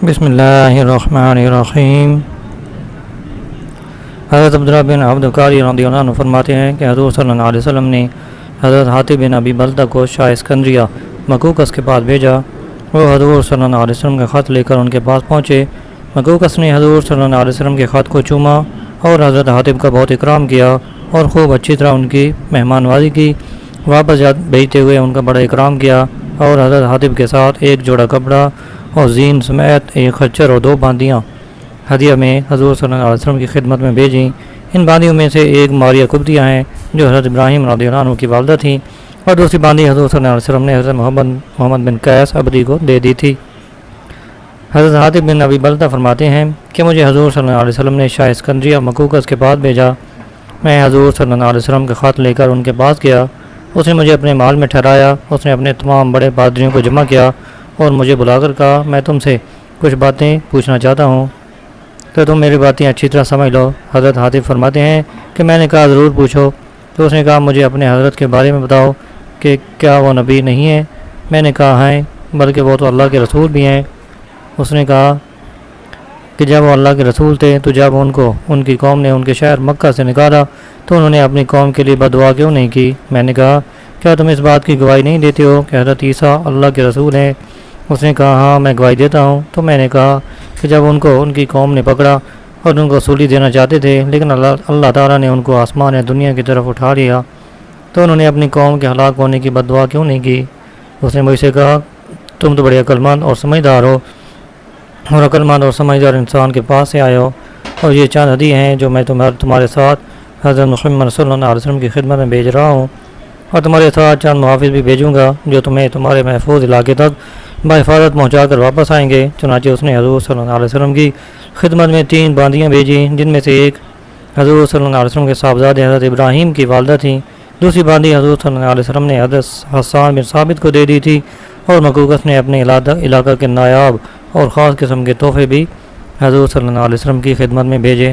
بسم اللہ الرحمن الرحیم۔ حضرت عبداللہ بن عبدالقاری رضی اللہ عنہ فرماتے ہیں کہ حضور صلی اللہ علیہ وسلم نے حضرت حاتب بن ابی بلتہ کو شاہ اسکندریہ مکوکس کے پاس بھیجا۔ وہ حضور صلی اللہ علیہ وسلم کا خط لے کر ان کے پاس پہنچے۔ مکوکس نے حضور صلی اللہ علیہ وسلم کے خط کو چوما اور حضرت حاتب کا بہت اکرام کیا اور خوب اچھی طرح ان کی مہمان نوازی کی۔ واپس بھیجتے ہوئے ان کا بڑا اکرام کیا اور حضرت حاتب کے ساتھ ایک جوڑا کپڑا اور زین سمیت ایک خچر اور 2 باندیاں ہدیہ میں حضور صلی اللہ علیہ وسلم کی خدمت میں بھیجیں۔ ان باندیوں میں سے ایک ماریہ قبطیہ ہیں جو حضرت ابراہیم رضی اللہ عنہ کی والدہ تھیں، اور دوسری باندی حضور صلی اللہ علیہ وسلم نے حضرت محمد بن قیس عبدی کو دے دی تھی۔ حضرت حاتب بن ابی بلتہ فرماتے ہیں کہ مجھے حضور صلی اللہ علیہ وسلم نے شاہ اسکندریہ مکوکس کے پاس بھیجا۔ میں حضور صلی اللہ علیہ وسلم کا خط لے کر ان کے پاس گیا۔ اس نے مجھے اپنے محل میں ٹھہرایا۔ اس نے اپنے تمام بڑے پادریوں کو جمع کیا اور مجھے بلا کر کہا، میں تم سے کچھ باتیں پوچھنا چاہتا ہوں تو تم میری باتیں اچھی طرح سمجھ لو۔ حضرت حاتب فرماتے ہیں کہ میں نے کہا ضرور پوچھو۔ تو اس نے کہا مجھے اپنے حضرت کے بارے میں بتاؤ کہ کیا وہ نبی نہیں ہے؟ میں نے کہا ہیں، بلکہ وہ تو اللہ کے رسول بھی ہیں۔ اس نے کہا کہ جب وہ اللہ کے رسول تھے تو جب ان کو ان کی قوم نے ان کے شہر مکہ سے نکالا تو انہوں نے اپنی قوم کے لیے بد دعا کیوں نہیں کی؟ میں نے کہا کیا تم اس بات کی گواہی نہیں دیتے ہو کہ حضرت عیسیٰ اللہ کے رسول ہیں؟ اس نے کہا ہاں میں گواہی دیتا ہوں۔ تو میں نے کہا کہ جب ان کو ان کی قوم نے پکڑا اور ان کو سولی دینا چاہتے تھے لیکن اللہ تعالیٰ نے ان کو آسمان یا دنیا کی طرف اٹھا لیا تو انہوں نے اپنی قوم کے ہلاک ہونے کی بد دعا کیوں نہیں کی؟ اس نے مجھ سے کہا تم تو بڑے عقلمند اور سمجھدار ہو، اور عقلمند اور سمجھدار انسان کے پاس سے آئے ہو، اور یہ چند ہدیے ہیں جو میں تمہارے ساتھ حضرت محمد صلی اللہ علیہ وسلم کی خدمت میں بھیج رہا ہوں، اور تمہارے ساتھ چند محافظ بھی بھیجوں گا جو تمہیں تمہارے محفوظ علاقے تک بحفاظت پہنچا کر واپس آئیں گے۔ چنانچہ اس نے حضور صلی اللہ علیہ وسلم کی خدمت میں 3 باندیاں بھیجیں، جن میں سے ایک حضور صلی اللہ علیہ وسلم کے صاحبزادے حضرت ابراہیم کی والدہ تھیں۔ دوسری باندی حضور صلی اللہ علیہ وسلم نے حضرت حسان بن ثابت کو دے دی تھی، اور مکوکس نے اپنے علاقہ کے نایاب اور خاص قسم کے تحفے بھی حضور صلی اللہ علیہ وسلم کی خدمت میں بھیجے۔